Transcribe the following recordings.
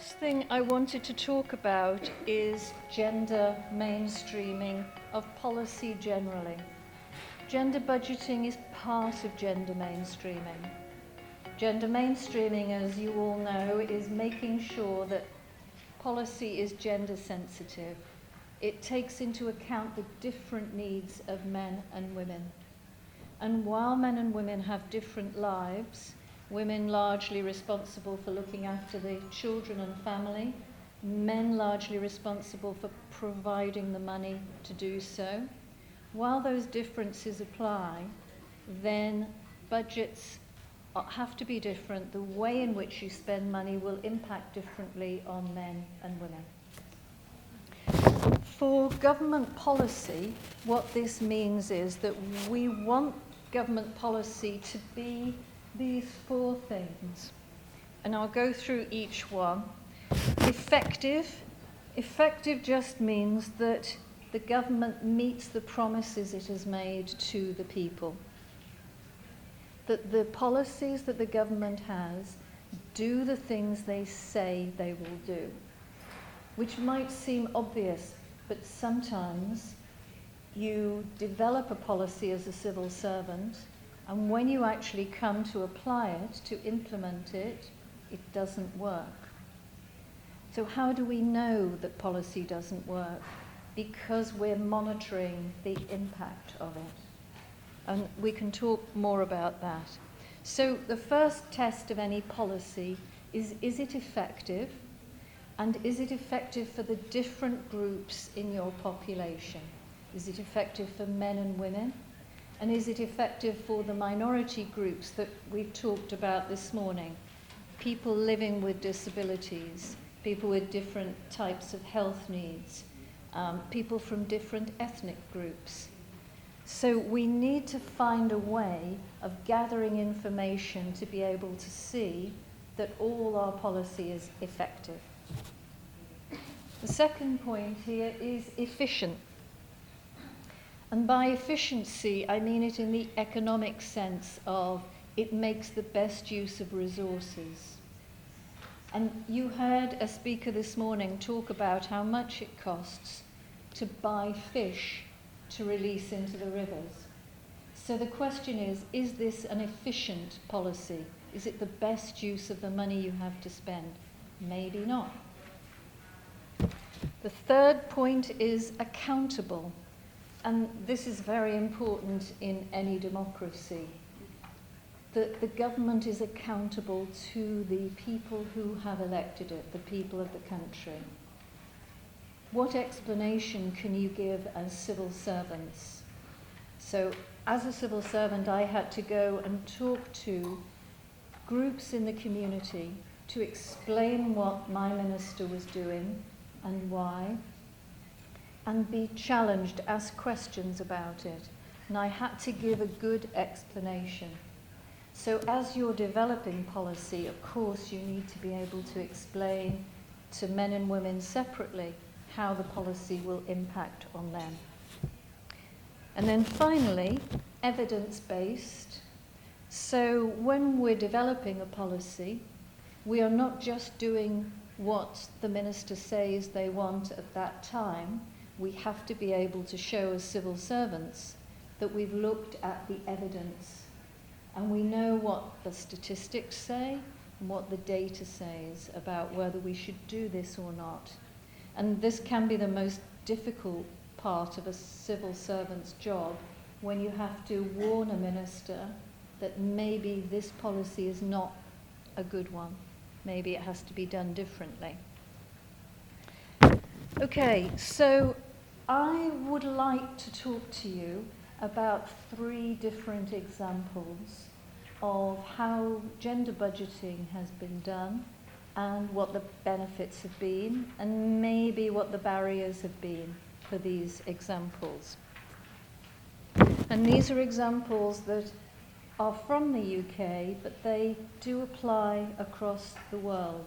first thing I wanted to talk about is gender mainstreaming of policy generally. Gender budgeting is part of gender mainstreaming. Gender mainstreaming, as you all know, is making sure that policy is gender sensitive. It takes into account the different needs of men and women. And while men and women have different lives, women largely responsible for looking after the children and family, men largely responsible for providing the money to do so. While those differences apply, then budgets have to be different. The way in which you spend money will impact differently on men and women. For government policy, what this means is that we want government policy to be these four things, and I'll go through each one. Effective just means that the government meets the promises it has made to the people. That the policies that the government has do the things they say they will do, which might seem obvious, but sometimes you develop a policy as a civil servant, and when you actually come to apply it, to implement it, it doesn't work. So how do we know that policy doesn't work? Because we're monitoring the impact of it. And we can talk more about that. So the first test of any policy is it effective? And is it effective for the different groups in your population? Is it effective for men and women? And is it effective for the minority groups that we've talked about this morning? People living with disabilities, people with different types of health needs, people from different ethnic groups. So we need to find a way of gathering information to be able to see that all our policy is effective. The second point here is efficient. And by efficiency, I mean it in the economic sense of it makes the best use of resources. And you heard a speaker this morning talk about how much it costs to buy fish to release into the rivers. So the question is this an efficient policy? Is it the best use of the money you have to spend? Maybe not. The third point is accountable. And this is very important in any democracy, that the government is accountable to the people who have elected it, the people of the country. What explanation can you give as civil servants? So as a civil servant, I had to go and talk to groups in the community to explain what my minister was doing and why, and be challenged, ask questions about it. And I had to give a good explanation. So as you're developing policy, of course, you need to be able to explain to men and women separately how the policy will impact on them. And then finally, evidence-based. So when we're developing a policy, we are not just doing what the minister says they want at that time. We have to be able to show as civil servants that we've looked at the evidence and we know what the statistics say and what the data says about whether we should do this or not. And this can be the most difficult part of a civil servant's job, when you have to warn a minister that maybe this policy is not a good one. Maybe it has to be done differently. Okay, so I would like to talk to you about 3 different examples of how gender budgeting has been done and what the benefits have been, and maybe what the barriers have been for these examples. And these are examples that are from the UK, but they do apply across the world.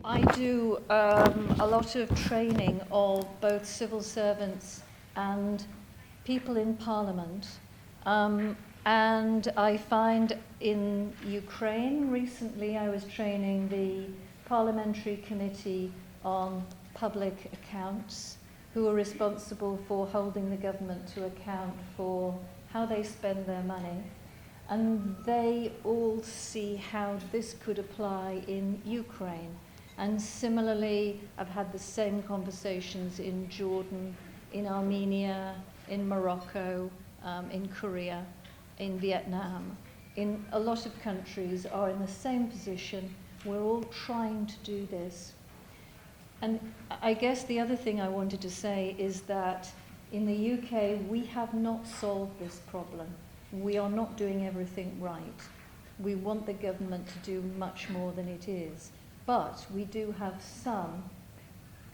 I do a lot of training of both civil servants and people in Parliament, and I find in Ukraine recently I was training the Parliamentary Committee on Public Accounts, who are responsible for holding the government to account for how they spend their money. And they all see how this could apply in Ukraine. And similarly, I've had the same conversations in Jordan, in Armenia, in Morocco, in Korea, in Vietnam. In a lot of countries are in the same position. We're all trying to do this. And I guess the other thing I wanted to say is that in the UK, we have not solved this problem. We are not doing everything right. We want the government to do much more than it is. But we do have some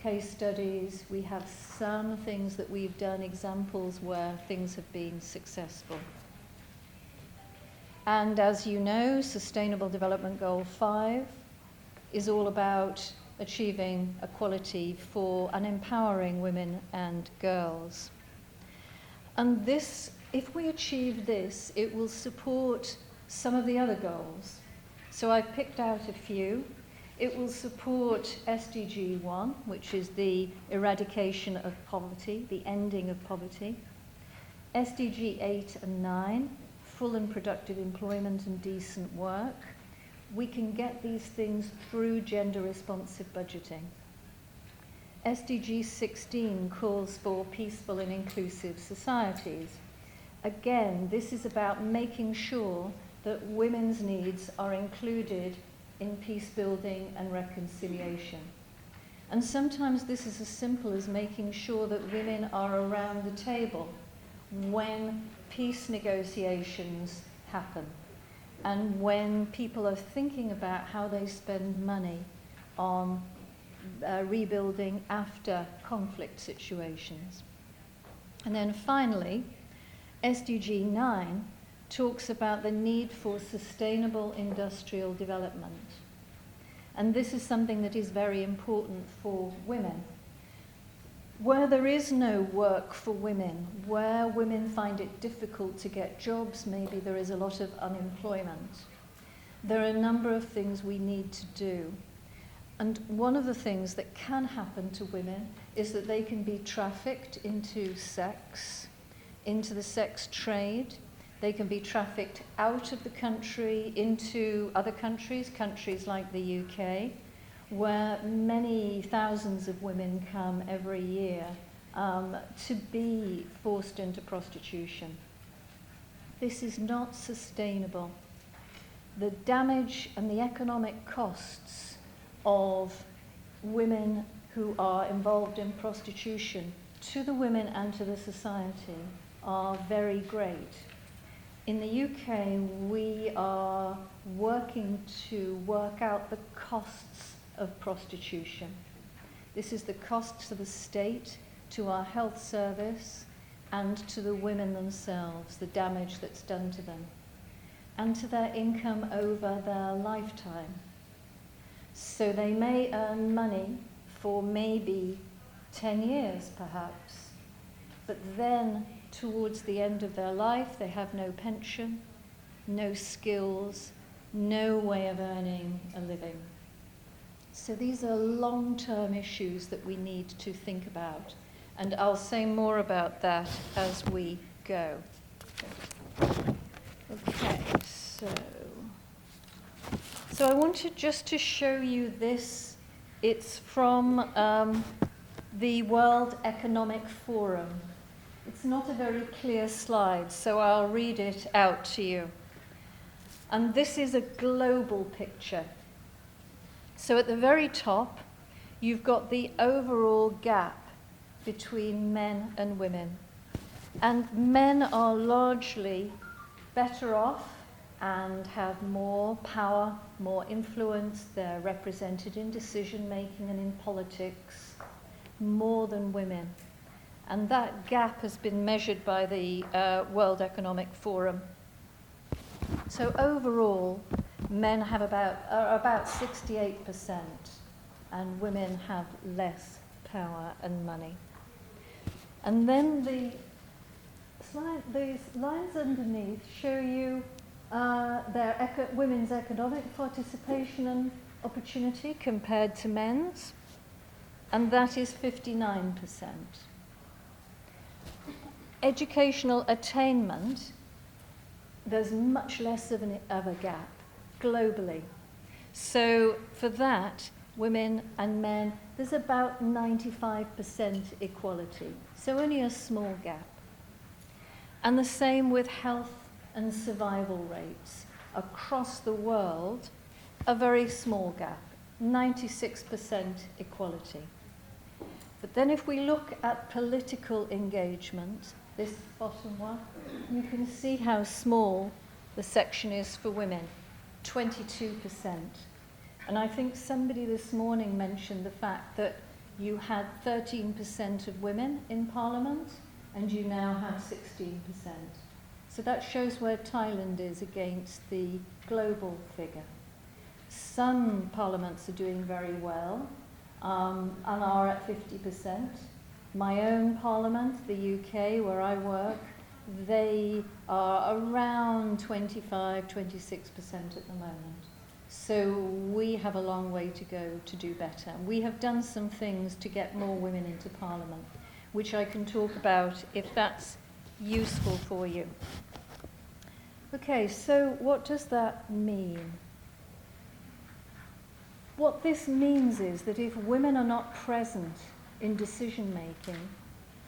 case studies, we have some things that we've done, examples where things have been successful. And as you know, Sustainable Development Goal 5 is all about achieving equality for and empowering women and girls. And this, if we achieve this, it will support some of the other goals. So I've picked out a few. It will support SDG 1, which is the eradication of poverty, the ending of poverty. SDG 8 and 9, full and productive employment and decent work. We can get these things through gender-responsive budgeting. SDG 16 calls for peaceful and inclusive societies. Again, this is about making sure that women's needs are included in peace building and reconciliation. And sometimes this is as simple as making sure that women are around the table when peace negotiations happen and when people are thinking about how they spend money on rebuilding after conflict situations. And then finally, SDG 9 talks about the need for sustainable industrial development. And this is something that is very important for women. Where there is no work for women, where women find it difficult to get jobs, maybe there is a lot of unemployment. There are a number of things we need to do. And one of the things that can happen to women is that they can be trafficked into sex, into the sex trade. They can be trafficked out of the country into other countries, countries like the UK, where many thousands of women come every year to be forced into prostitution. This is not sustainable. The damage and the economic costs of women who are involved in prostitution to the women and to the society are very great. In the UK, we are working to work out the costs of prostitution. This is the cost to the state, to our health service, and to the women themselves, the damage that's done to them, and to their income over their lifetime. So they may earn money for maybe 10 years, perhaps, but then towards the end of their life, they have no pension, no skills, no way of earning a living. So these are long-term issues that we need to think about. And I'll say more about that as we go. Okay, so I wanted just to show you this. It's from the World Economic Forum. It's not a very clear slide, so I'll read it out to you. And this is a global picture. So at the very top, you've got the overall gap between men and women. And men are largely better off and have more power, more influence. They're represented in decision-making and in politics more than women. And that gap has been measured by the World Economic Forum. So overall, men have are about 68%, and women have less power and money. And then these lines underneath show you women's economic participation, and opportunity compared to men's, and that is 59%. Educational attainment, there's much less of a gap globally. So for that, women and men, there's about 95% equality. So only a small gap. And the same with health and survival rates. Across the world, a very small gap, 96% equality. But then if we look at political engagement, this bottom one, you can see how small the section is for women, 22%. And I think somebody this morning mentioned the fact that you had 13% of women in Parliament, and you now have 16%. So that shows where Thailand is against the global figure. Some parliaments are doing very well and are at 50%. My own parliament, the UK, where I work, they are around 25-26% at the moment. So we have a long way to go to do better. We have done some things to get more women into Parliament, which I can talk about if that's useful for you. Okay, so what does that mean? What this means is that if women are not present in decision making,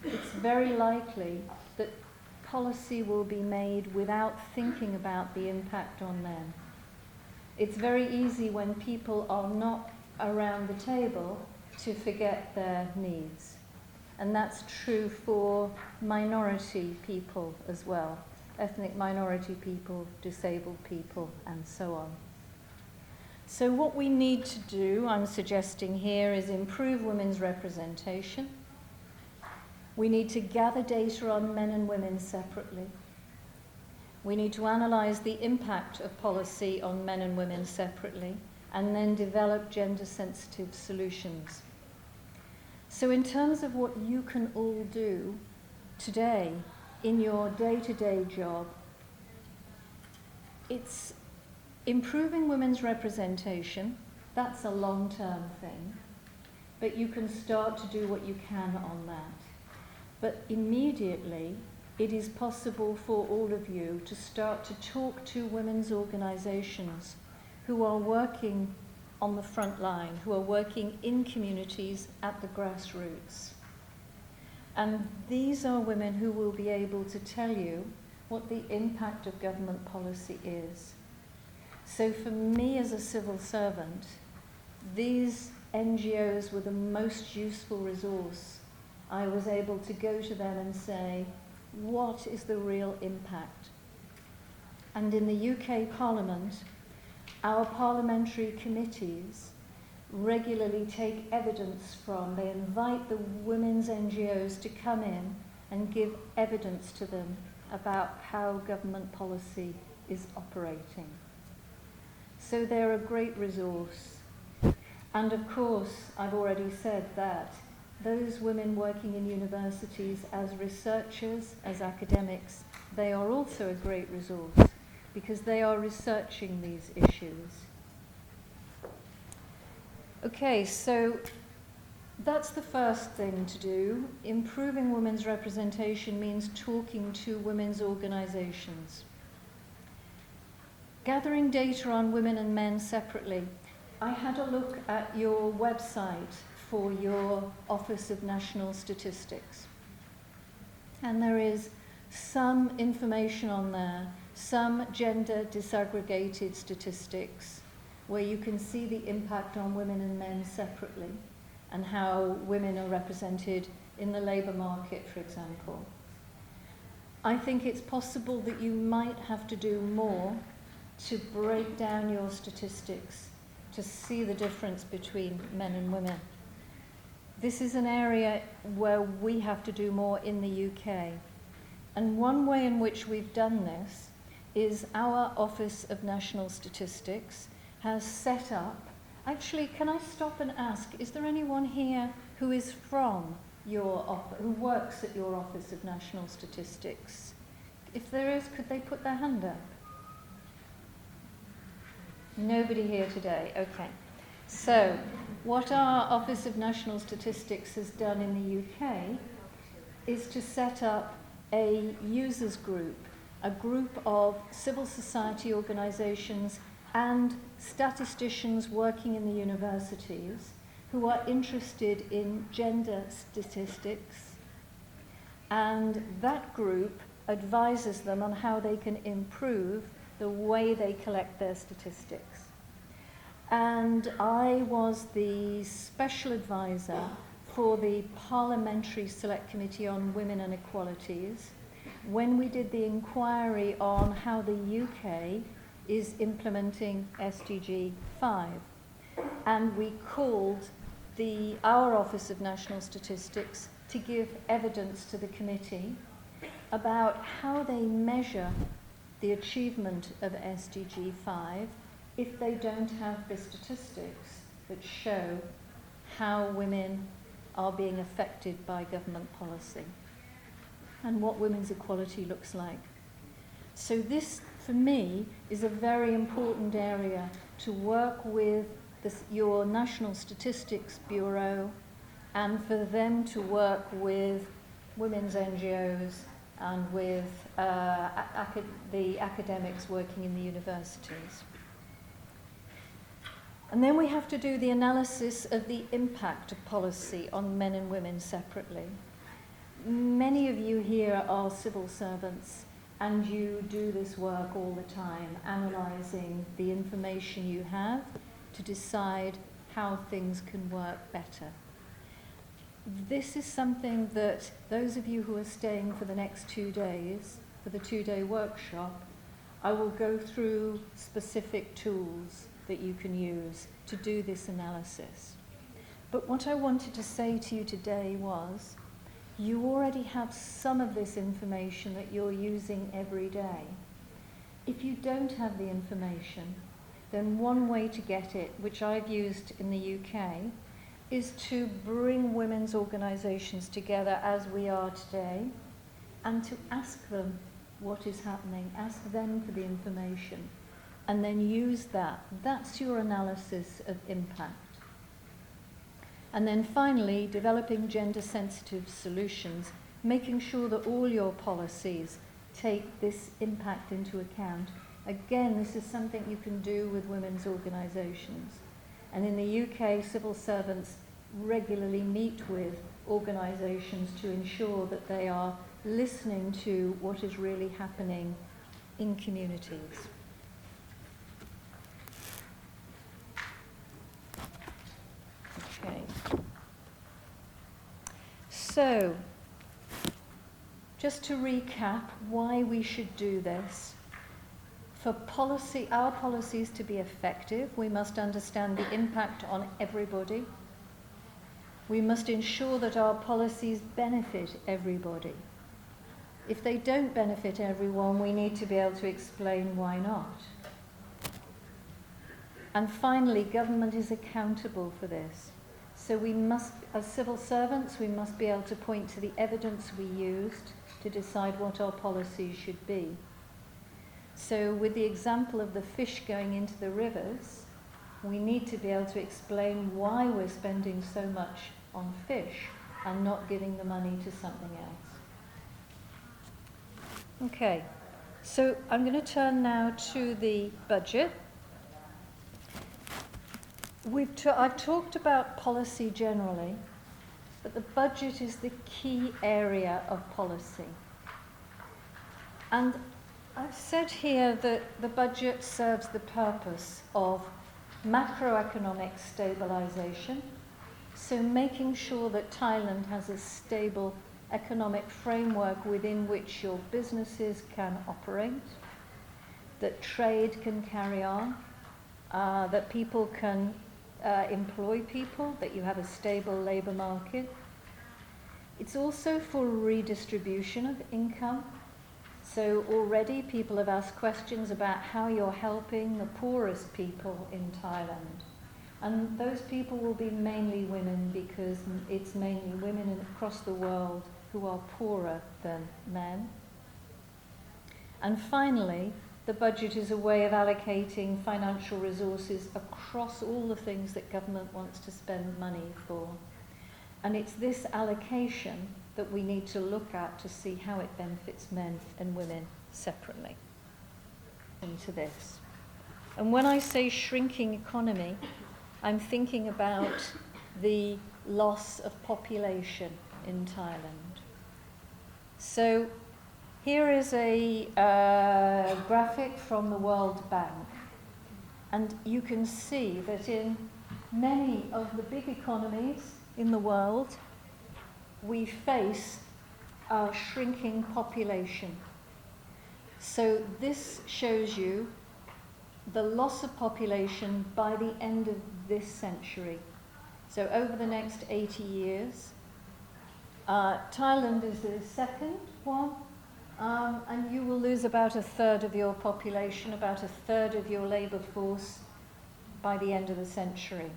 it's very likely that policy will be made without thinking about the impact on them. It's very easy when people are not around the table to forget their needs. And that's true for minority people as well, ethnic minority people, disabled people, and so on. So what we need to do, I'm suggesting here, is improve women's representation. We need to gather data on men and women separately. We need to analyse the impact of policy on men and women separately, and then develop gender-sensitive solutions. So in terms of what you can all do today in your day-to-day job, it's improving women's representation. That's a long-term thing, but you can start to do what you can on that. But immediately, it is possible for all of you to start to talk to women's organisations who are working on the front line, who are working in communities at the grassroots. And these are women who will be able to tell you what the impact of government policy is. So for me as a civil servant, these NGOs were the most useful resource. I was able to go to them and say, what is the real impact? And in the UK Parliament, our parliamentary committees regularly take evidence from, they invite the women's NGOs to come in and give evidence to them about how government policy is operating. So they're a great resource. And of course, I've already said that those women working in universities as researchers, as academics, they are also a great resource because they are researching these issues. Okay, so that's the first thing to do. Improving women's representation means talking to women's organisations. Gathering data on women and men separately. I had a look at your website for your Office of National Statistics. And there is some information on there, some gender disaggregated statistics, where you can see the impact on women and men separately, and how women are represented in the labour market, for example. I think it's possible that you might have to do more to break down your statistics to see the difference between men and women. This is an area where we have to do more in the UK. And one way in which we've done this is our Office of National Statistics has set up, actually, can I stop and ask, is there anyone here who is from who works at your Office of National Statistics? If there is, could they put their hand up? Nobody here today, okay. So, what our Office of National Statistics has done in the UK is to set up a users group, a group of civil society organisations and statisticians working in the universities who are interested in gender statistics, and that group advises them on how they can improve the way they collect their statistics. And I was the special advisor for the Parliamentary Select Committee on Women and Equalities when we did the inquiry on how the UK is implementing SDG 5. And we called our Office of National Statistics to give evidence to the committee about how they measure the achievement of SDG 5 if they don't have the statistics that show how women are being affected by government policy and what women's equality looks like. So this, for me, is a very important area to work with your National Statistics Bureau and for them to work with women's NGOs and with the academics working in the universities. And then we have to do the analysis of the impact of policy on men and women separately. Many of you here are civil servants and you do this work all the time, analysing the information you have to decide how things can work better. This is something that those of you who are staying for the next 2 days, for the 2-day workshop, I will go through specific tools that you can use to do this analysis. But what I wanted to say to you today was, you already have some of this information that you're using every day. If you don't have the information, then one way to get it, which I've used in the UK, is to bring women's organisations together as we are today and to ask them what is happening, ask them for the information, and then use that. That's your analysis of impact. And then finally, developing gender-sensitive solutions, making sure that all your policies take this impact into account. Again, this is something you can do with women's organisations. And in the UK, civil servants regularly meet with organisations to ensure that they are listening to what is really happening in communities. Okay. So, just to recap why we should do this. For our policies to be effective, we must understand the impact on everybody. We must ensure that our policies benefit everybody. If they don't benefit everyone, we need to be able to explain why not. And finally, government is accountable for this. So we must, as civil servants, we must be able to point to the evidence we used to decide what our policies should be. So with the example of the fish going into the rivers, we need to be able to explain why we're spending so much on fish and not giving the money to something else. Okay, so I'm going to turn now to the budget. I've talked about policy generally, but the budget is the key area of policy. And I've said here that the budget serves the purpose of macroeconomic stabilisation, so making sure that Thailand has a stable economic framework within which your businesses can operate, that trade can carry on, that people can employ people, that you have a stable labour market. It's also for redistribution of income. So already people have asked questions about how you're helping the poorest people in Thailand. And those people will be mainly women because it's mainly women across the world who are poorer than men. And finally, the budget is a way of allocating financial resources across all the things that government wants to spend money for. And it's this allocation that we need to look at to see how it benefits men and women separately. Into this. And when I say shrinking economy, I'm thinking about the loss of population in Thailand. So here is a graphic from the World Bank, and you can see that in many of the big economies in the world, we face a shrinking population. So this shows you the loss of population by the end of this century. So over the next 80 years, Thailand is the second one, and you will lose about a third of your population, about a third of your labour force by the end of the century.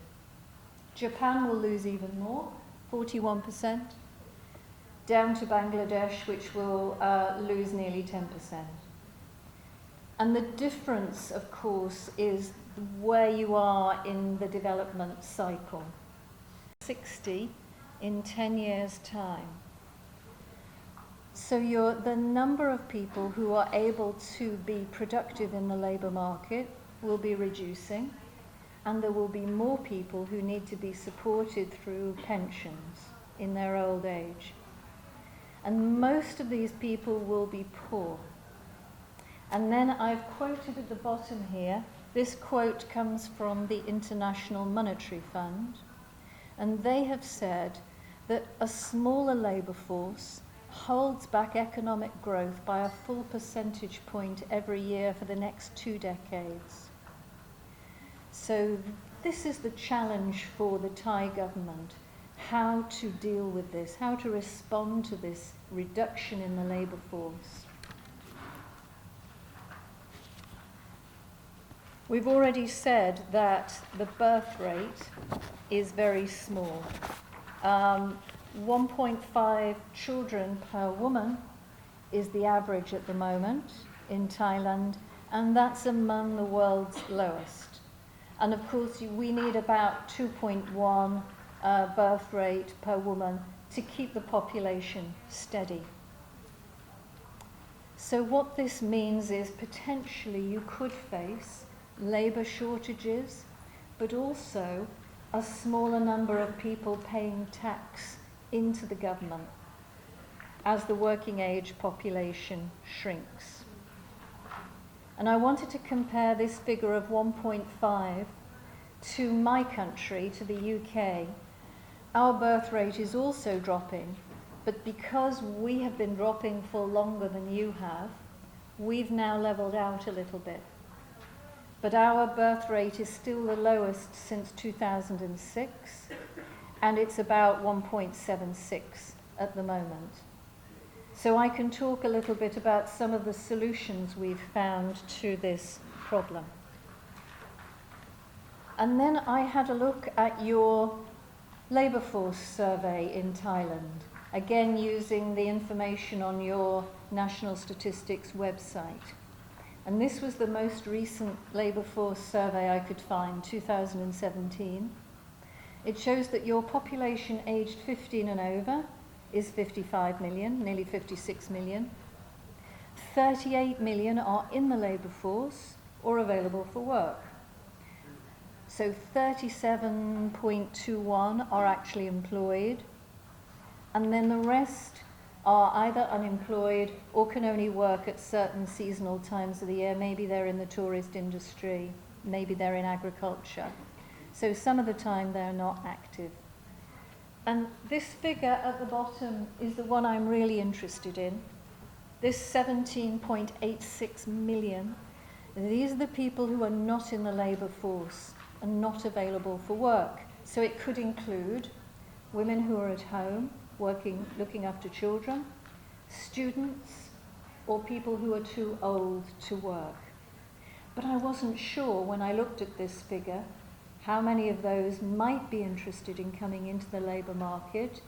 Japan will lose even more, 41%, down to Bangladesh, which will lose nearly 10%. And the difference, of course, is where you are in the development cycle. 60 in 10 years' time. So the number of people who are able to be productive in the labour market will be reducing, and there will be more people who need to be supported through pensions in their old age. And most of these people will be poor. And then I've quoted at the bottom here, this quote comes from the International Monetary Fund, and they have said that a smaller labour force holds back economic growth by a full percentage point every year for the next 2 decades. So this is the challenge for the Thai government, how to deal with this, how to respond to this reduction in the labour force. We've already said that the birth rate is very small. 1.5 children per woman is the average at the moment in Thailand, and that's among the world's lowest. And of course, we need about 2.1 birth rate per woman to keep the population steady. So what this means is potentially you could face labour shortages, but also a smaller number of people paying tax into the government as the working age population shrinks. And I wanted to compare this figure of 1.5 to my country, to the UK. Our birth rate is also dropping, but because we have been dropping for longer than you have, we've now levelled out a little bit. But our birth rate is still the lowest since 2006, and it's about 1.76 at the moment. So I can talk a little bit about some of the solutions we've found to this problem. And then I had a look at your labour force survey in Thailand, again using the information on your National Statistics website. And this was the most recent labour force survey I could find, 2017. It shows that your population aged 15 and over is 55 million, nearly 56 million. 38 million are in the labour force or available for work. So 37.21 are actually employed, and then the rest are either unemployed or can only work at certain seasonal times of the year. Maybe they're in the tourist industry, maybe they're in agriculture. So some of the time they're not active. And this figure at the bottom is the one I'm really interested in. This 17.86 million, these are the people who are not in the labour force and not available for work. So it could include women who are at home, working, looking after children, students, or people who are too old to work. But I wasn't sure when I looked at this figure how many of those might be interested in coming into the labour market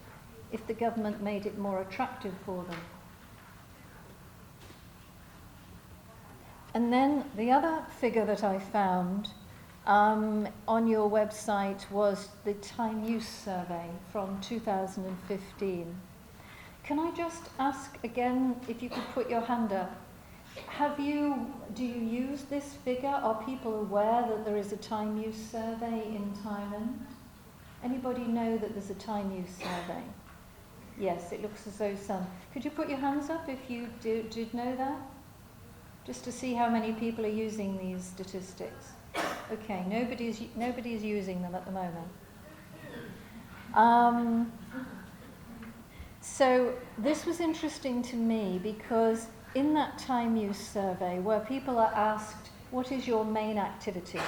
if the government made it more attractive for them. And then the other figure that I found on your website was the time use survey from 2015. Can I just ask again if you could put your hand up? Do you use this figure? Are people aware that there is a time use survey in Thailand? Anybody know that there's a time use survey? Yes, it looks as though some. Could you put your hands up if you did know that? Just to see how many people are using these statistics. Okay, nobody's using them at the moment. So this was interesting to me because in that time use survey where people are asked, what is your main activity?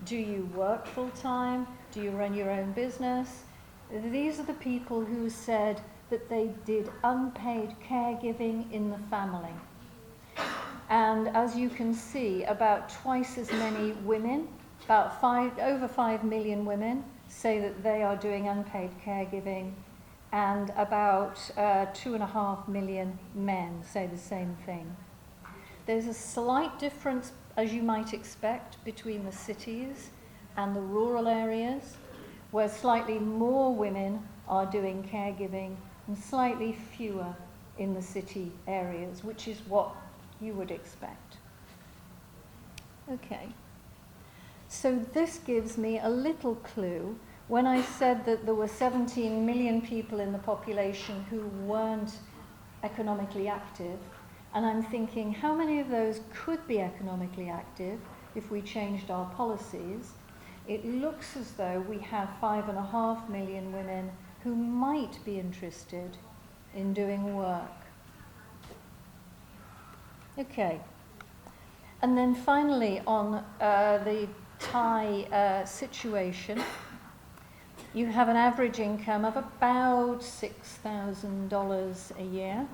Do you work full time? Do you run your own business? These are the people who said that they did unpaid caregiving in the family. And as you can see, about twice as many women, over 5 million women, say that they are doing unpaid caregiving, and about 2.5 million men say the same thing. There's a slight difference, as you might expect, between the cities and the rural areas, where slightly more women are doing caregiving and slightly fewer in the city areas, which is what you would expect. Okay. So this gives me a little clue. When I said that there were 17 million people in the population who weren't economically active, and I'm thinking how many of those could be economically active if we changed our policies, it looks as though we have 5.5 million women who might be interested in doing work. Okay. And then finally on the Thai situation, you have an average income of about $6,000 a year.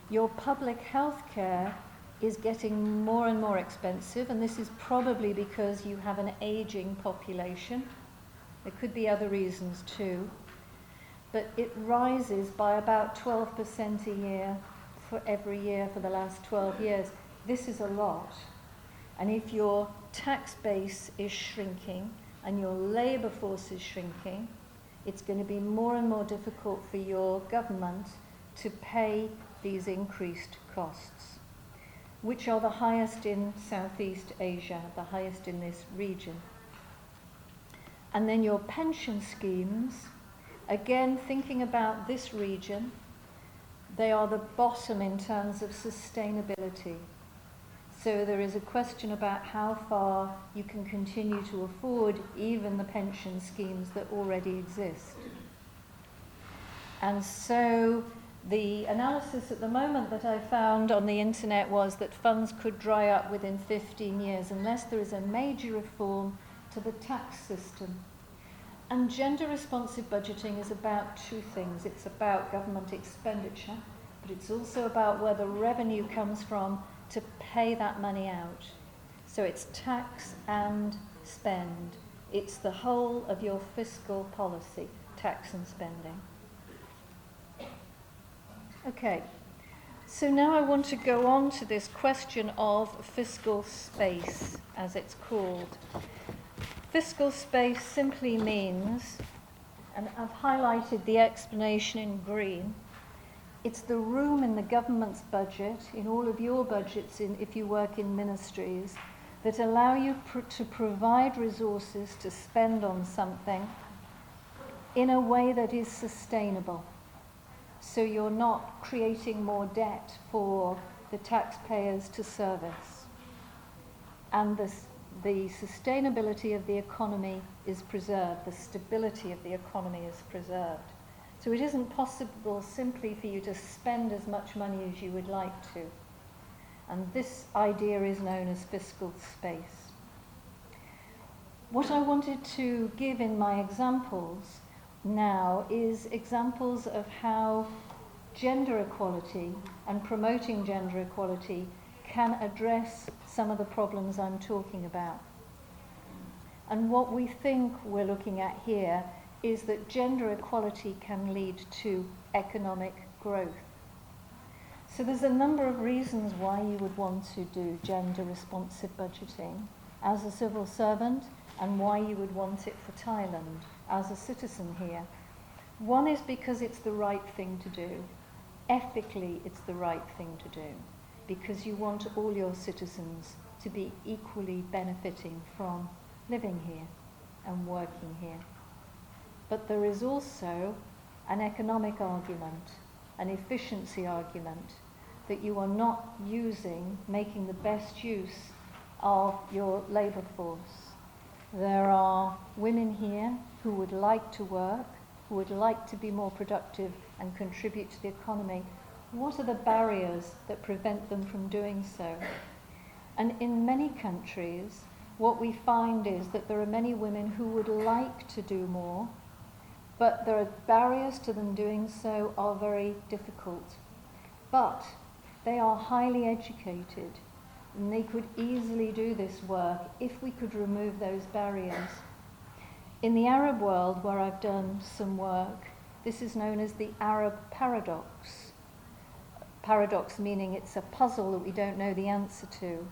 Your public health care is getting more and more expensive, and this is probably because you have an aging population. There could be other reasons too. But it rises by about 12% a year for every year for the last 12 years. This is a lot. And if your tax base is shrinking and your labour force is shrinking, it's going to be more and more difficult for your government to pay these increased costs, which are the highest in Southeast Asia, the highest in this region. And then your pension schemes, again thinking about this region, they are the bottom in terms of sustainability. So there is a question about how far you can continue to afford even the pension schemes that already exist. And so the analysis at the moment that I found on the internet was that funds could dry up within 15 years unless there is a major reform to the tax system. And gender-responsive budgeting is about two things. It's about government expenditure, but it's also about where the revenue comes from to pay that money out. So it's tax and spend. It's the whole of your fiscal policy, tax and spending. Okay, so now I want to go on to this question of fiscal space, as it's called. Fiscal space simply means, and I've highlighted the explanation in green, it's the room in the government's budget, in all of your budgets if you work in ministries, that allow you to provide resources to spend on something in a way that is sustainable. So you're not creating more debt for the taxpayers to service. And the sustainability of the economy is preserved, the stability of the economy is preserved. So it isn't possible simply for you to spend as much money as you would like to. And this idea is known as fiscal space. What I wanted to give in my examples now is examples of how gender equality and promoting gender equality can address some of the problems I'm talking about. And what we think we're looking at here is that gender equality can lead to economic growth. So there's a number of reasons why you would want to do gender responsive budgeting as a civil servant and why you would want it for Thailand as a citizen here. One is because it's the right thing to do. Ethically, it's the right thing to do because you want all your citizens to be equally benefiting from living here and working here. But there is also an economic argument, an efficiency argument, that you are not making the best use of your labour force. There are women here who would like to work, who would like to be more productive and contribute to the economy. What are the barriers that prevent them from doing so? And in many countries, what we find is that there are many women who would like to do more, but there are barriers to them doing so are very difficult. But they are highly educated, and they could easily do this work if we could remove those barriers. In the Arab world, where I've done some work, this is known as the Arab paradox. Paradox meaning it's a puzzle that we don't know the answer to.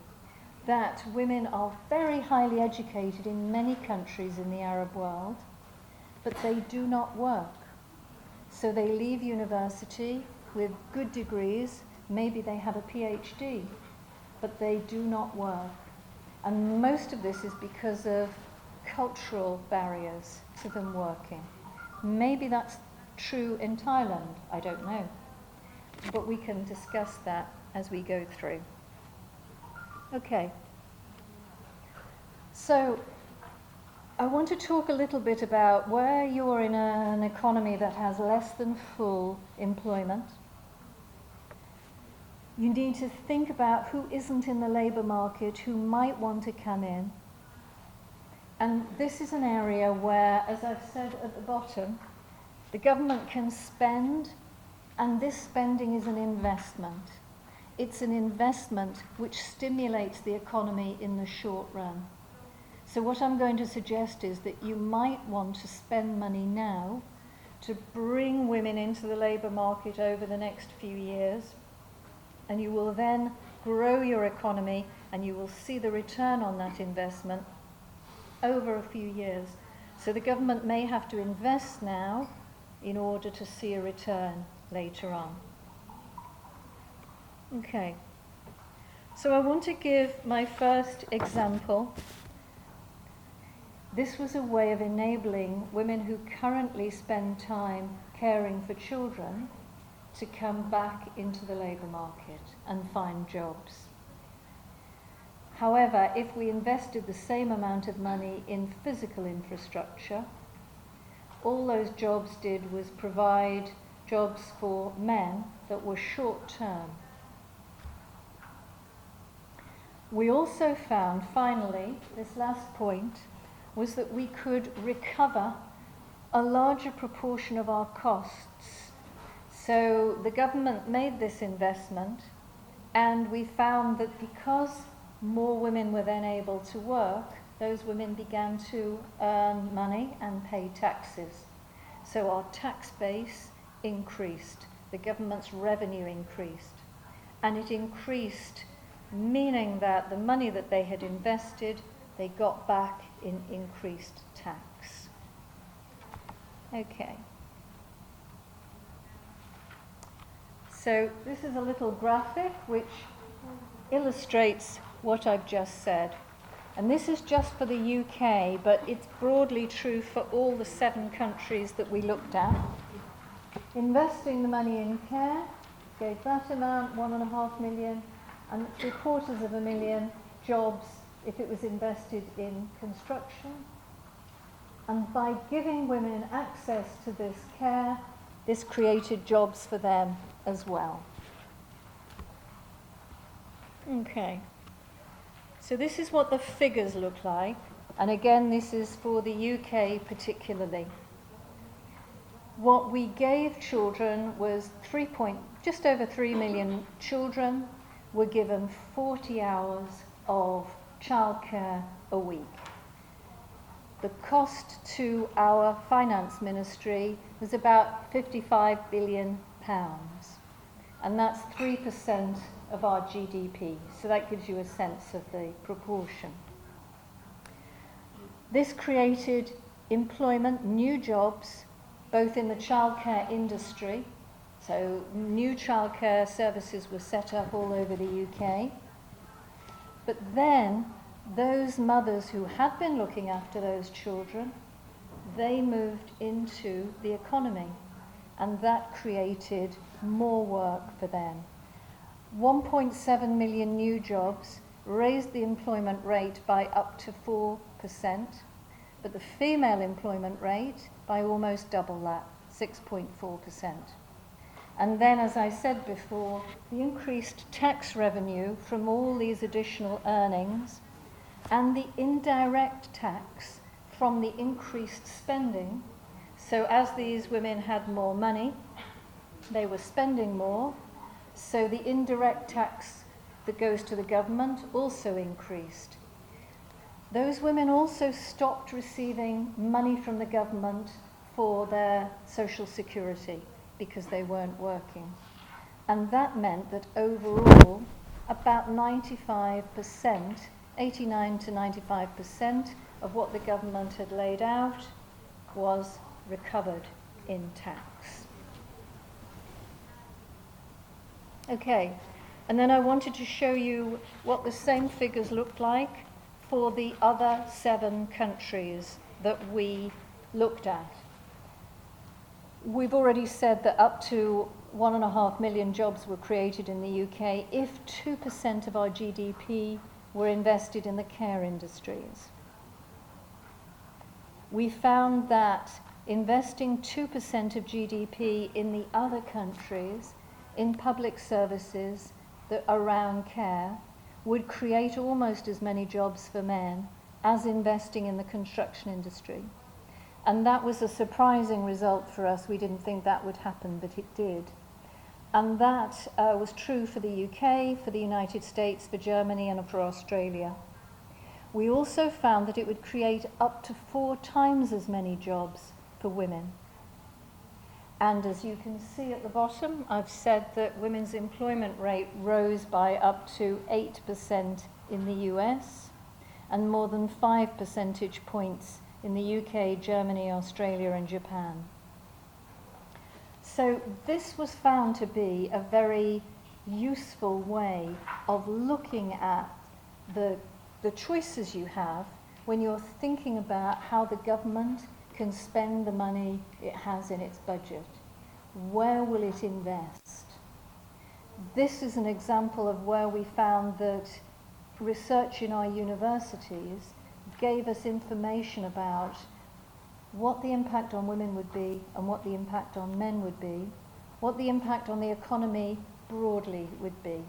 That women are very highly educated in many countries in the Arab world, but they do not work. So they leave university with good degrees, maybe they have a PhD, but they do not work. And most of this is because of cultural barriers to them working. Maybe that's true in Thailand, I don't know. But we can discuss that as we go through. Okay. So I want to talk a little bit about where you're in an economy that has less than full employment. You need to think about who isn't in the labour market, who might want to come in. And this is an area where, as I've said at the bottom, the government can spend, and this spending is an investment. It's an investment which stimulates the economy in the short run. So what I'm going to suggest is that you might want to spend money now to bring women into the labour market over the next few years, and you will then grow your economy and you will see the return on that investment over a few years. So the government may have to invest now in order to see a return later on. Okay. So I want to give my first example. This was a way of enabling women who currently spend time caring for children to come back into the labour market and find jobs. However, if we invested the same amount of money in physical infrastructure, all those jobs did was provide jobs for men that were short-term. We also found, finally, this last point, was that we could recover a larger proportion of our costs. So the government made this investment, and we found that because more women were then able to work, those women began to earn money and pay taxes. So our tax base increased, the government's revenue increased, and it increased, meaning that the money that they had invested, they got back in increased tax. Okay. So this is a little graphic which illustrates what I've just said. And this is just for the UK, but it's broadly true for all the 7 countries that we looked at. Investing the money in care gave that amount, 1.5 million, and 750,000 jobs if it was invested in construction. And by giving women access to this care, this created jobs for them as well. Okay. So this is what the figures look like. And again, this is for the UK particularly. What we gave children was just over 3 million children were given 40 hours of childcare a week. The cost to our finance ministry was about £55 billion. and that's 3% of our GDP. So that gives you a sense of the proportion. This created employment, new jobs, both in the childcare industry. So new childcare services were set up all over the UK. But then those mothers who had been looking after those children, they moved into the economy, and that created more work for them. 1.7 million new jobs raised the employment rate by up to 4%, but the female employment rate by almost double that, 6.4%. And then, as I said before, the increased tax revenue from all these additional earnings and the indirect tax from the increased spending. So as these women had more money, they were spending more, so the indirect tax that goes to the government also increased. Those women also stopped receiving money from the government for their social security because they weren't working. And that meant that overall, about 95%, 89 to 95% of what the government had laid out was recovered in tax. Okay, and then I wanted to show you what the same figures looked like for the other 7 countries that we looked at. We've already said that up to 1.5 million jobs were created in the UK if 2% of our GDP were invested in the care industries. We found that investing 2% of GDP in the other countries in public services that around care would create almost as many jobs for men as investing in the construction industry. And that was a surprising result for us. We didn't think that would happen, but it did. And that was true for the UK, for the United States, for Germany, and for Australia. We also found that it would create up to 4 times as many jobs for women. And as you can see at the bottom, I've said that women's employment rate rose by up to 8% in the US and more than 5 percentage points in the UK, Germany, Australia, and Japan. So this was found to be a very useful way of looking at the choices you have when you're thinking about how the government can spend the money it has in its budget. Where will it invest? This is an example of where we found that research in our universities gave us information about what the impact on women would be and what the impact on men would be, what the impact on the economy broadly would be.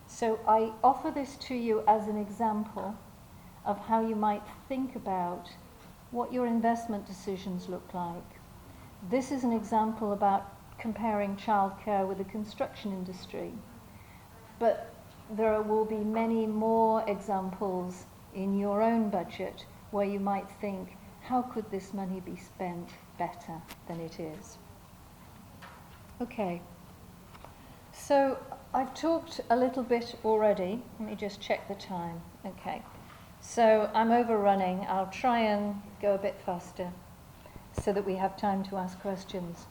So I offer this to you as an example of how you might think about what your investment decisions look like. This is an example about comparing childcare with the construction industry, but there will be many more examples in your own budget where you might think, how could this money be spent better than it is? Okay, so I've talked a little bit already. Let me just check the time. Okay, so I'm overrunning. I'll try and go a bit faster so that we have time to ask questions.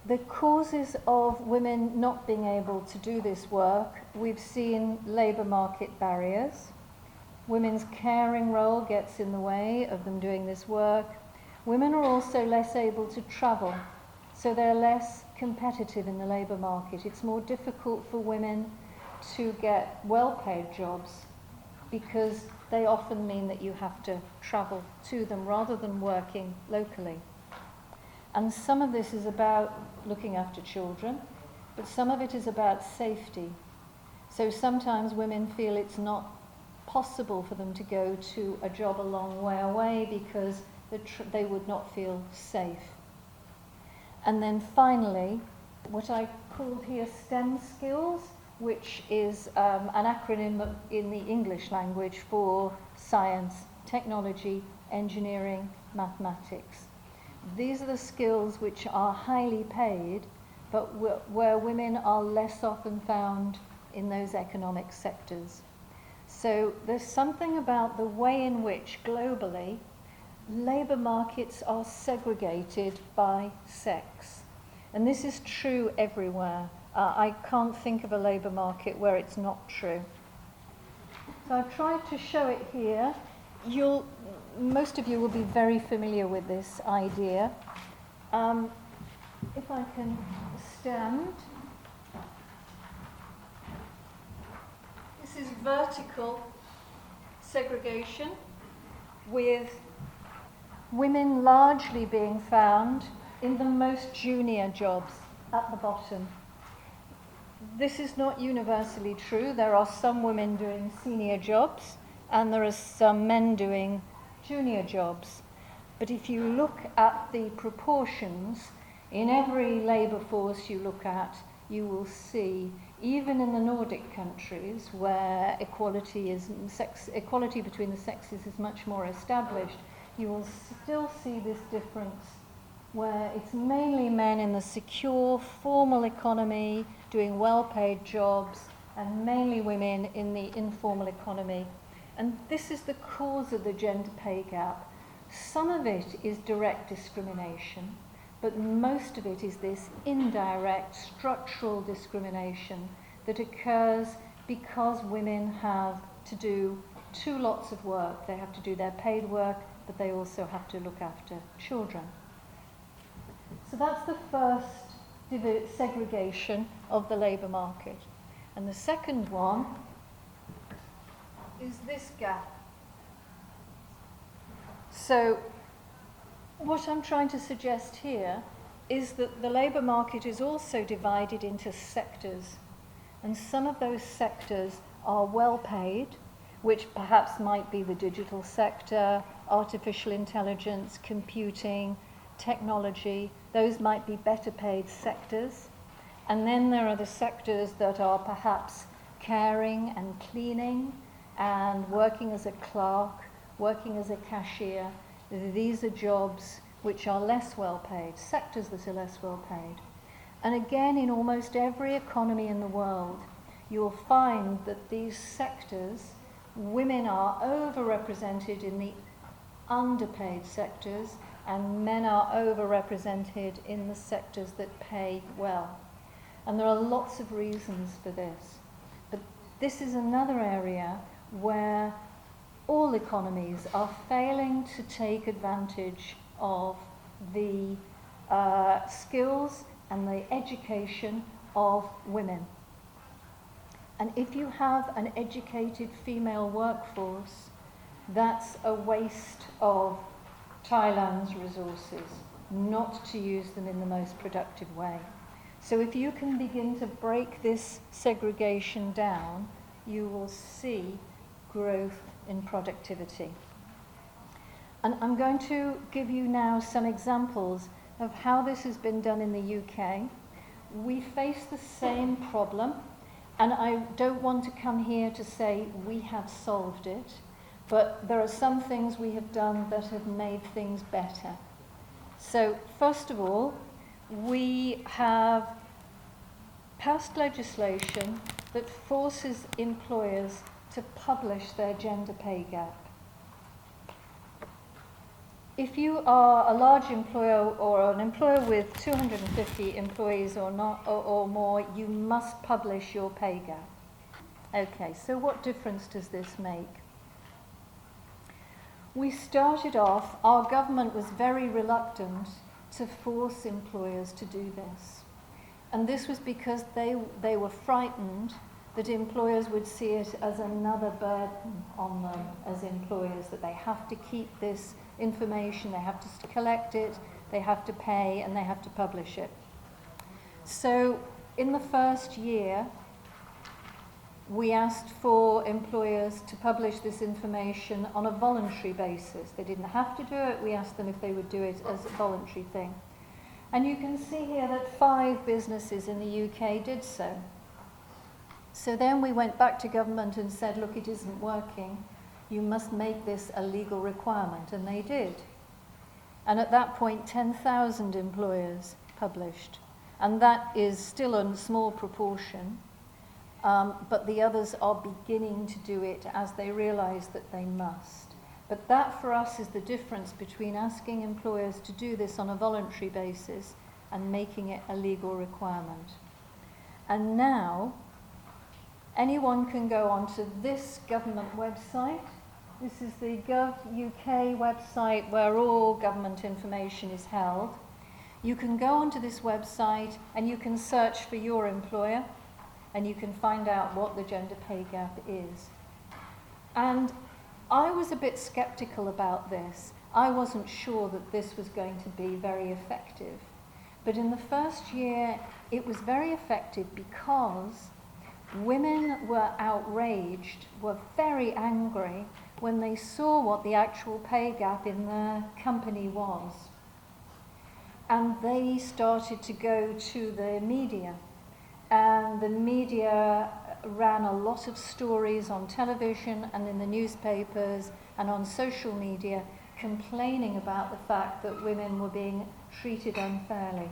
The causes of women not being able to do this work, we've seen labour market barriers. Women's caring role gets in the way of them doing this work. Women are also less able to travel, so they're less competitive in the labour market. It's more difficult for women to get well-paid jobs because they often mean that you have to travel to them rather than working locally. And some of this is about looking after children, but some of it is about safety. So sometimes women feel it's not possible for them to go to a job a long way away because they would not feel safe. And then finally, what I called here STEM skills, which is an acronym in the English language for science, technology, engineering, mathematics. These are the skills which are highly paid, but where women are less often found in those economic sectors. So there's something about the way in which globally labour markets are segregated by sex. And this is true everywhere. I can't think of a labour market where it's not true. So I've tried to show it here. Most of you will be very familiar with this idea. If I can stand. This is vertical segregation with women largely being found in the most junior jobs at the bottom. This is not universally true. There are some women doing senior jobs and there are some men doing junior jobs. But if you look at the proportions, in every labour force you look at, you will see, even in the Nordic countries where equality between the sexes is much more established, you will still see this difference where it's mainly men in the secure, formal economy doing well-paid jobs and mainly women in the informal economy. And this is the cause of the gender pay gap. Some of it is direct discrimination, but most of it is this indirect structural discrimination that occurs because women have to do two lots of work. They have to do their paid work, but they also have to look after children. So that's the first segregation of the labour market. And the second one is this gap. So what I'm trying to suggest here is that the labour market is also divided into sectors. And some of those sectors are well paid, which perhaps might be the digital sector, artificial intelligence, computing, technology. Those might be better paid sectors. And then there are the sectors that are perhaps caring and cleaning and working as a clerk, working as a cashier. These are jobs which are less well paid, sectors that are less well paid. And again, in almost every economy in the world, you'll find that these sectors, women are overrepresented in the underpaid sectors and men are overrepresented in the sectors that pay well. And there are lots of reasons for this. But this is another area where all economies are failing to take advantage of the skills and the education of women. And if you have an educated female workforce, that's a waste of Thailand's resources, not to use them in the most productive way. So if you can begin to break this segregation down, you will see growth in productivity. And I'm going to give you now some examples of how this has been done in the UK. We face the same problem, and I don't want to come here to say we have solved it, but there are some things we have done that have made things better. So first of all, we have passed legislation that forces employers to publish their gender pay gap. If you are a large employer or an employer with 250 employees or more, you must publish your pay gap. Okay, so what difference does this make? We started off, our government was very reluctant to force employers to do this. And this was because they were frightened that employers would see it as another burden on them as employers, that they have to keep this information, they have to collect it, they have to pay, and they have to publish it. So in the first year, we asked for employers to publish this information on a voluntary basis. They didn't have to do it, we asked them if they would do it as a voluntary thing. And you can see here that 5 businesses in the UK did so. So then we went back to government and said, look, it isn't working. You must make this a legal requirement, and they did. And at that point, 10,000 employers published. And that is still a small proportion, but the others are beginning to do it as they realize that they must. But that for us is the difference between asking employers to do this on a voluntary basis and making it a legal requirement. And now, anyone can go onto this government website. This is the Gov UK website where all government information is held. You can go onto this website and you can search for your employer and you can find out what the gender pay gap is. And I was a bit skeptical about this. I wasn't sure that this was going to be very effective. But in the first year, it was very effective because women were outraged, were very angry when they saw what the actual pay gap in the company was. And they started to go to the media. And the media ran a lot of stories on television and in the newspapers and on social media complaining about the fact that women were being treated unfairly.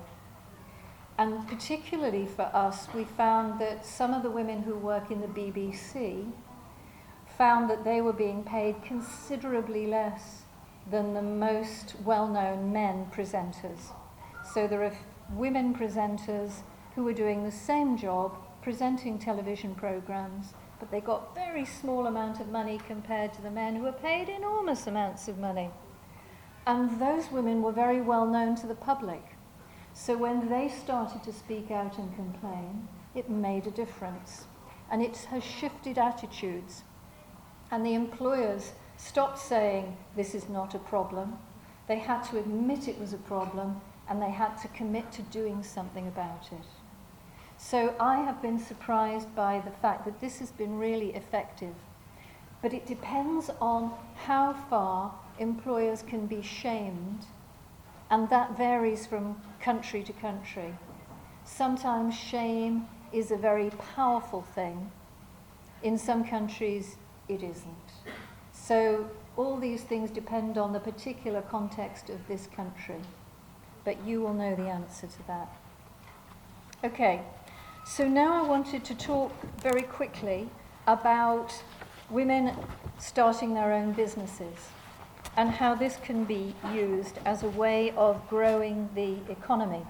And particularly for us, we found that some of the women who work in the BBC found that they were being paid considerably less than the most well-known men presenters. So there are women presenters who were doing the same job, presenting television programs, but they got very small amount of money compared to the men who were paid enormous amounts of money. And those women were very well known to the public. So when they started to speak out and complain, it made a difference. And it has shifted attitudes. And the employers stopped saying, this is not a problem. They had to admit it was a problem, and they had to commit to doing something about it. So I have been surprised by the fact that this has been really effective. But it depends on how far employers can be shamed, and that varies from country to country. Sometimes shame is a very powerful thing. In some countries, it isn't. So all these things depend on the particular context of this country. But you will know the answer to that. Okay, so now I wanted to talk very quickly about women starting their own businesses and how this can be used as a way of growing the economy.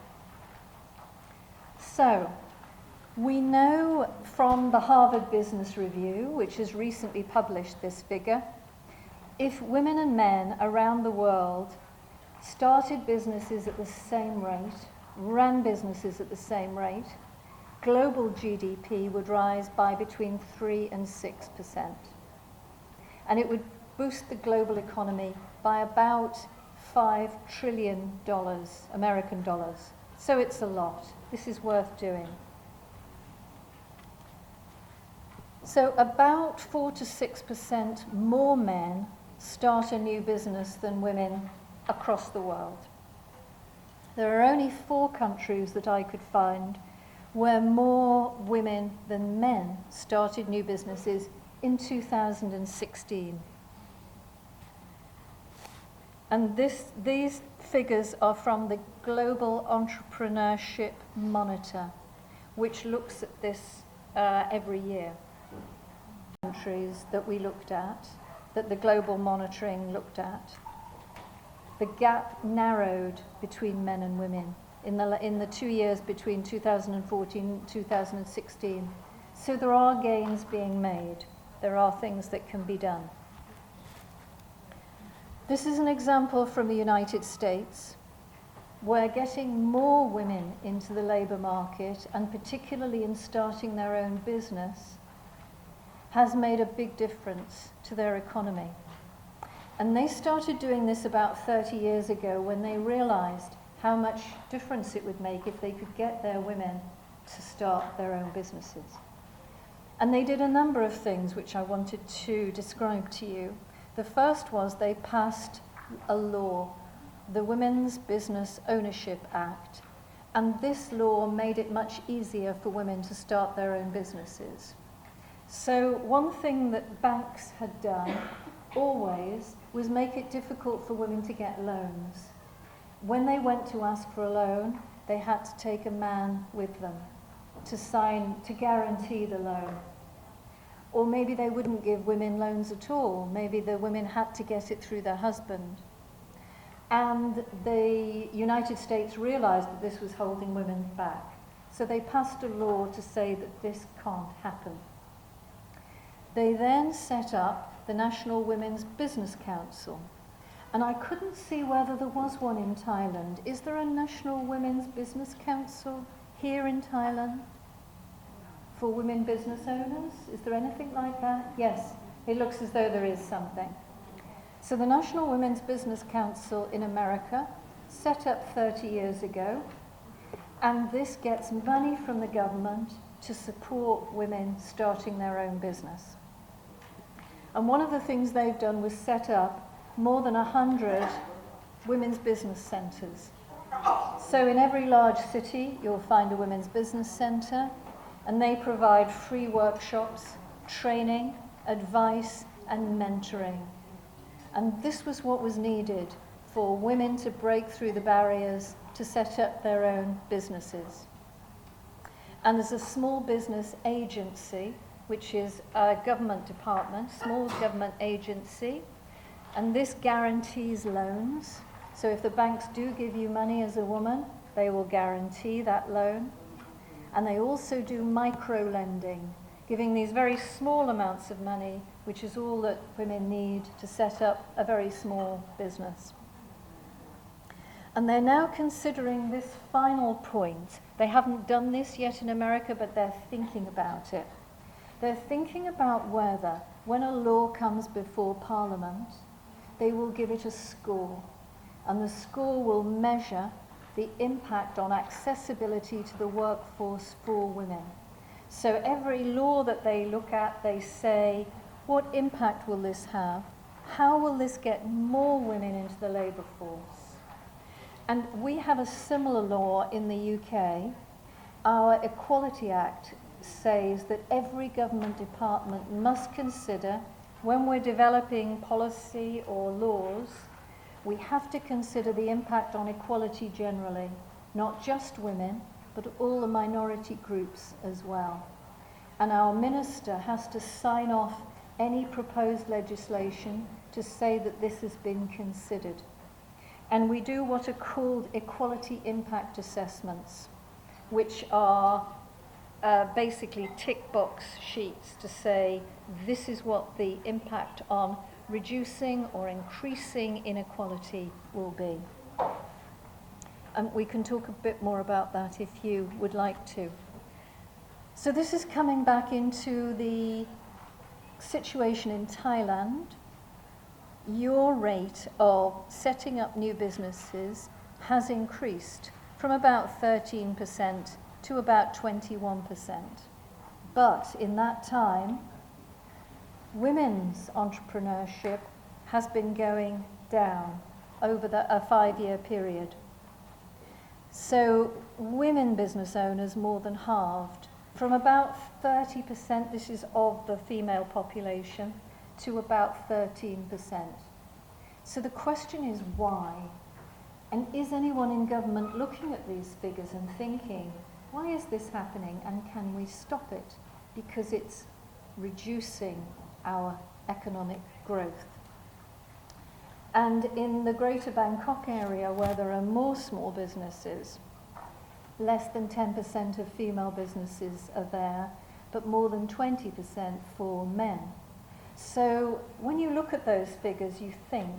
So, we know from the Harvard Business Review, which has recently published this figure, if women and men around the world started businesses at the same rate, ran businesses at the same rate, global GDP would rise by between 3 and 6%. And it would boost the global economy by about $5 trillion, American dollars. So it's a lot. This is worth doing. So about 4 to 6% more men start a new business than women across the world. There are only 4 countries that I could find where more women than men started new businesses in 2016. And these figures are from the Global Entrepreneurship Monitor, which looks at this every year. Countries that we looked at, that the global monitoring looked at, the gap narrowed between men and women in the 2 years between 2014 and 2016. So there are gains being made. There are things that can be done. This is an example from the United States, where getting more women into the labour market, and particularly in starting their own business, has made a big difference to their economy. And they started doing this about 30 years ago when they realized how much difference it would make if they could get their women to start their own businesses. And they did a number of things which I wanted to describe to you. The first was they passed a law, the Women's Business Ownership Act, and this law made it much easier for women to start their own businesses. So one thing that banks had done always was make it difficult for women to get loans. When they went to ask for a loan, they had to take a man with them to sign, to guarantee the loan. Or maybe they wouldn't give women loans at all. Maybe the women had to get it through their husband. And the United States realized that this was holding women back. So they passed a law to say that this can't happen. They then set up the National Women's Business Council. And I couldn't see whether there was one in Thailand. Is there a National Women's Business Council here in Thailand for women business owners? Is there anything like that? Yes, it looks as though there is something. So the National Women's Business Council in America set up 30 years ago, and this gets money from the government to support women starting their own business. And one of the things they've done was set up more than 100 women's business centres. So in every large city, you'll find a women's business centre, and they provide free workshops, training, advice, and mentoring. And this was what was needed for women to break through the barriers to set up their own businesses. And there's a small business agency, which is a government department, small government agency, and this guarantees loans. So if the banks do give you money as a woman, they will guarantee that loan. And they also do micro-lending, giving these very small amounts of money, which is all that women need to set up a very small business. And they're now considering this final point. They haven't done this yet in America, but they're thinking about it. They're thinking about whether, when a law comes before Parliament, they will give it a score. And the score will measure the impact on accessibility to the workforce for women. So every law that they look at, they say, what impact will this have? How will this get more women into the labour force? And we have a similar law in the UK. Our Equality Act says that every government department must consider, when we're developing policy or laws, we have to consider the impact on equality generally, not just women, but all the minority groups as well. And our minister has to sign off any proposed legislation to say that this has been considered. And we do what are called equality impact assessments, which are basically tick box sheets to say this is what the impact on reducing or increasing inequality will be. And we can talk a bit more about that if you would like to. So this is coming back into the situation in Thailand. Your rate of setting up new businesses has increased from about 13% to about 21%. But in that time, women's entrepreneurship has been going down over a 5-year period. So women business owners more than halved, from about 30%, this is of the female population, to about 13%. So the question is why? And is anyone in government looking at these figures and thinking, why is this happening and can we stop it? Because it's reducing our economic growth. And in the greater Bangkok area, where there are more small businesses, less than 10% of female businesses are there, but more than 20% for men. So when you look at those figures, you think,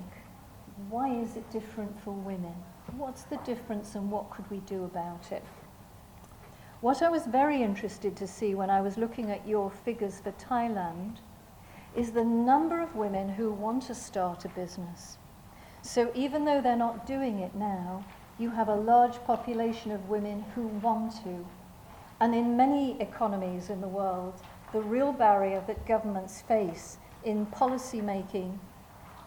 why is it different for women? What's the difference and what could we do about it? What I was very interested to see when I was looking at your figures for Thailand is the number of women who want to start a business. So even though they're not doing it now, you have a large population of women who want to. And in many economies in the world, the real barrier that governments face in policy making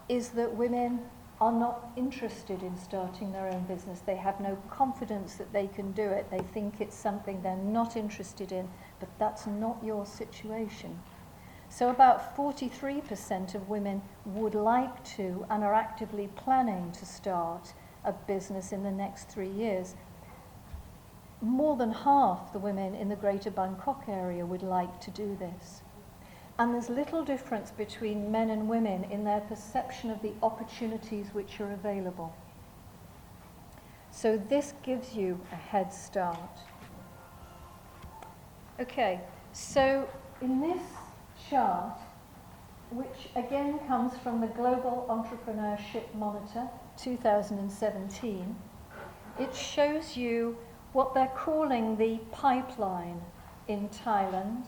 is that women are not interested in starting their own business. They have no confidence that they can do it. They think it's something they're not interested in, but that's not your situation. So about 43% of women would like to and are actively planning to start a business in the next 3 years. more than half the women in the Greater Bangkok area would like to do this. And there's little difference between men and women in their perception of the opportunities which are available. So this gives you a head start. Okay, so in this chart, which again comes from the Global Entrepreneurship Monitor 2017, it shows you what they're calling the pipeline in Thailand.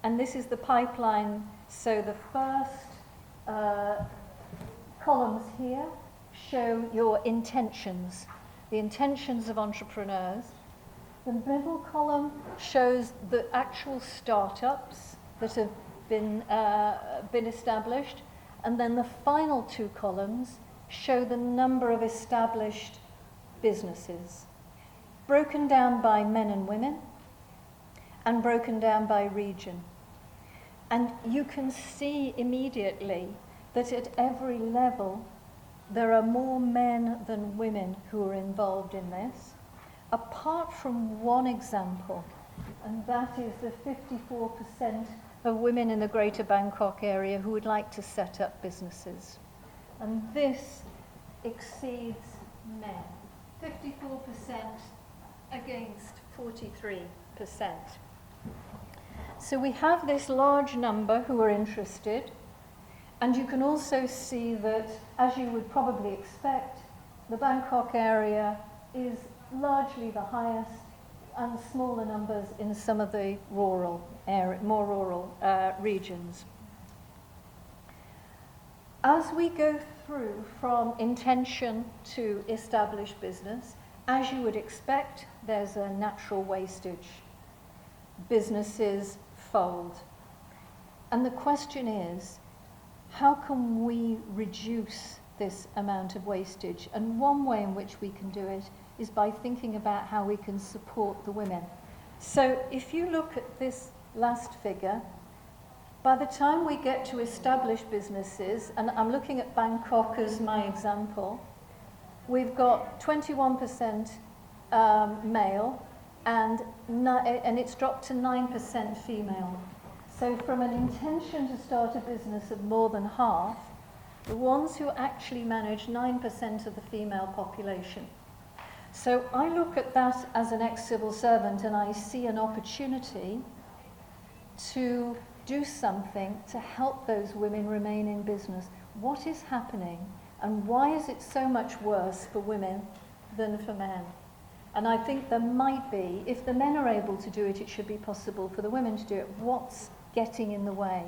And this is the pipeline, so the first columns here show your intentions, the intentions of entrepreneurs. The middle column shows the actual startups that have been established, and then the final two columns show the number of established businesses, broken down by men and women, and broken down by region. And you can see immediately that at every level there are more men than women who are involved in this, apart from one example, and that is the 54% of women in the Greater Bangkok area who would like to set up businesses. And this exceeds men, 54% against 43%. So we have this large number who are interested, and you can also see that, as you would probably expect, the Bangkok area is largely the highest, and smaller numbers in some of the more rural regions. As we go through from intention to established business, as you would expect, there's a natural wastage. Businesses fold. And the question is, how can we reduce this amount of wastage? And one way in which we can do it is by thinking about how we can support the women. So if you look at this last figure, by the time we get to established businesses, and I'm looking at Bangkok as my example, we've got 21% male, and it's dropped to 9% female. So from an intention to start a business of more than half, the ones who actually manage 9% of the female population. So I look at that as an ex-civil servant, and I see an opportunity to do something to help those women remain in business. What is happening, and why is it so much worse for women than for men? And I think there might be, if the men are able to do it, it should be possible for the women to do it. What's getting in the way?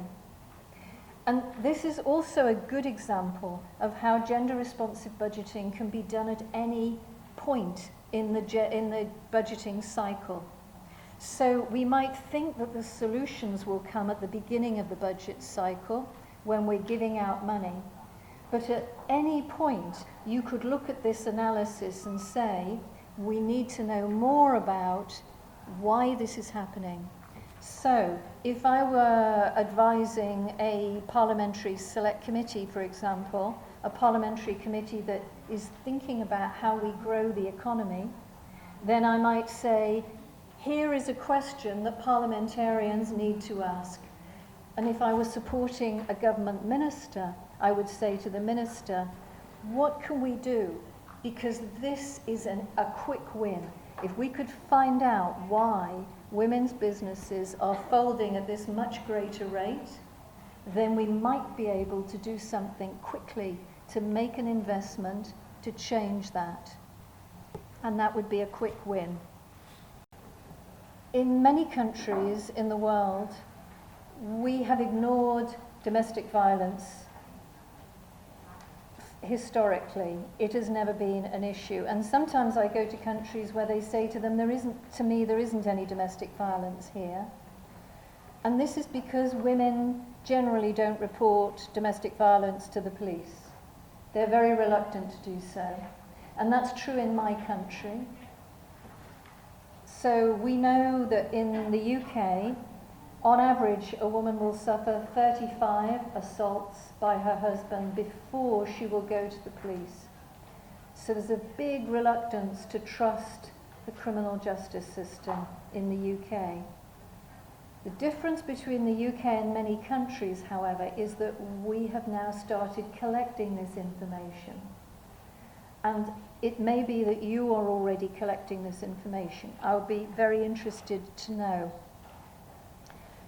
And this is also a good example of how gender-responsive budgeting can be done at any point in the budgeting cycle. So we might think that the solutions will come at the beginning of the budget cycle when we're giving out money. But at any point, you could look at this analysis and say, we need to know more about why this is happening. So if I were advising a parliamentary select committee, for example, a parliamentary committee that is thinking about how we grow the economy, then I might say, here is a question that parliamentarians need to ask. And if I was supporting a government minister, I would say to the minister, what can we do? Because this is a quick win. If we could find out why women's businesses are folding at this much greater rate, then we might be able to do something quickly to make an investment to change that. And that would be a quick win. In many countries in the world, we have ignored domestic violence. Historically, it has never been an issue. And sometimes I go to countries where they say to them, there isn't any domestic violence here. And this is because women generally don't report domestic violence to the police. They're very reluctant to do so. And that's true in my country. So we know that in the UK, on average, a woman will suffer 35 assaults by her husband before she will go to the police. So there's a big reluctance to trust the criminal justice system in the UK. The difference between the UK and many countries, however, is that we have now started collecting this information. And it may be that you are already collecting this information. I would be very interested to know.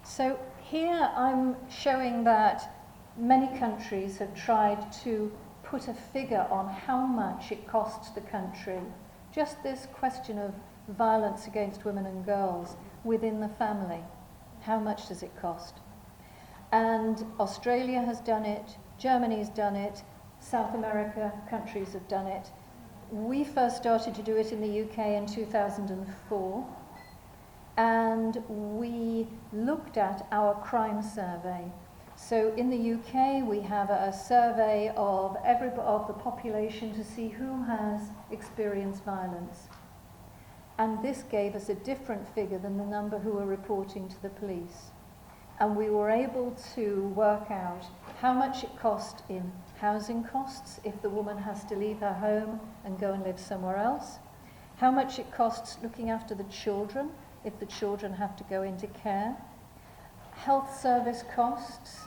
So here I'm showing that many countries have tried to put a figure on how much it costs the country, just this question of violence against women and girls within the family. How much does it cost? And Australia has done it, Germany's done it, South America countries have done it. We first started to do it in the UK in 2004, and we looked at our crime survey. So in the UK we have a survey of the population to see who has experienced violence. And this gave us a different figure than the number who were reporting to the police. And we were able to work out how much it cost in housing costs if the woman has to leave her home and go and live somewhere else, how much it costs looking after the children if the children have to go into care, health service costs,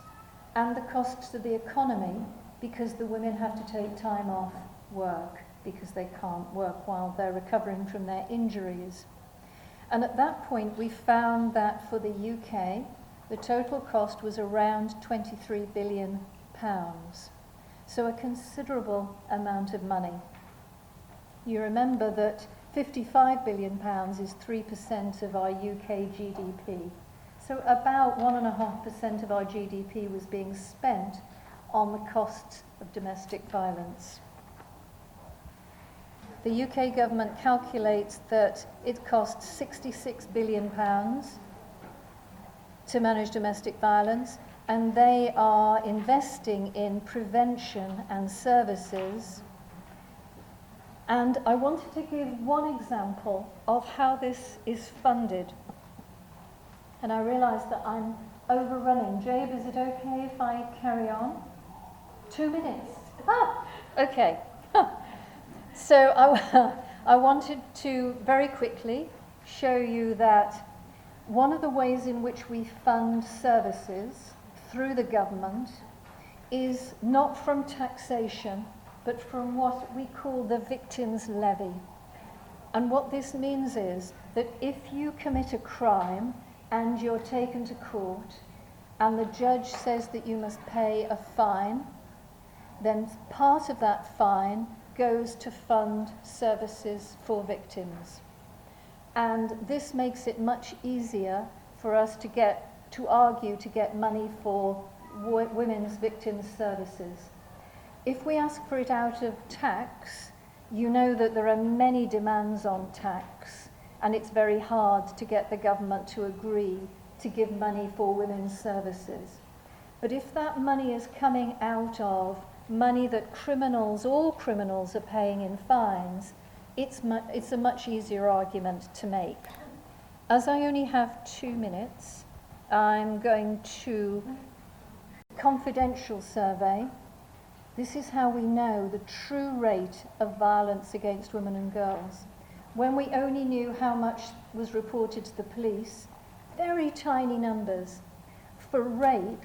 and the costs to the economy because the women have to take time off work because they can't work while they're recovering from their injuries. And at that point we found that for the UK the total cost was around £23 billion. So a considerable amount of money. You remember that £55 billion is 3% of our UK GDP. So about 1.5% of our GDP was being spent on the costs of domestic violence. The UK government calculates that it costs £66 billion to manage domestic violence, and they are investing in prevention and services. And I wanted to give one example of how this is funded. And I realise that I'm overrunning. Jabe, is it okay if I carry on? 2 minutes. Okay. So I wanted to very quickly show you that one of the ways in which we fund services through the government is not from taxation, but from what we call the victim's levy. And what this means is that if you commit a crime and you're taken to court and the judge says that you must pay a fine, then part of that fine goes to fund services for victims. And this makes it much easier for us to argue to get money for women's victims' services. If we ask for it out of tax, you know that there are many demands on tax, and it's very hard to get the government to agree to give money for women's services. But if that money is coming out of money that all criminals are paying in fines, it's a much easier argument to make. As I only have 2 minutes, I'm going to confidential survey. This is how we know the true rate of violence against women and girls. When we only knew how much was reported to the police, very tiny numbers. For rape,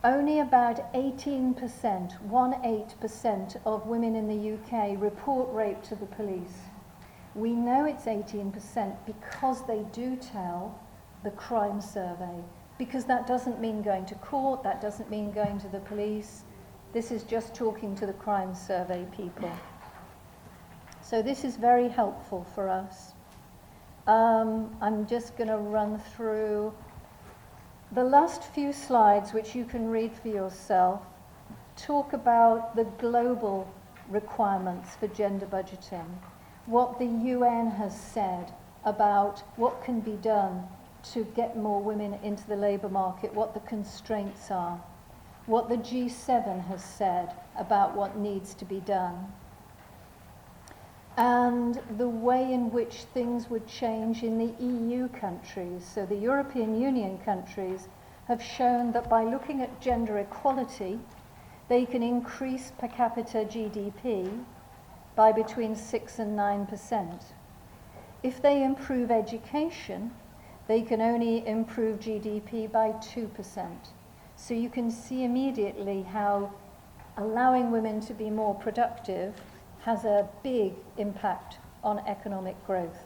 only about 18% of women in the UK report rape to the police. We know it's 18% because they do tell the crime survey, because that doesn't mean going to court, that doesn't mean going to the police. This is just talking to the crime survey people. So this is very helpful for us. I'm just going to run through the last few slides, which you can read for yourself, talk about the global requirements for gender budgeting, what the UN has said about what can be done to get more women into the labour market, what the constraints are, what the G7 has said about what needs to be done, and the way in which things would change in the EU countries. So the European Union countries have shown that by looking at gender equality, they can increase per capita GDP by between 6 and 9%. If they improve education, they can only improve GDP by 2%. So you can see immediately how allowing women to be more productive has a big impact on economic growth.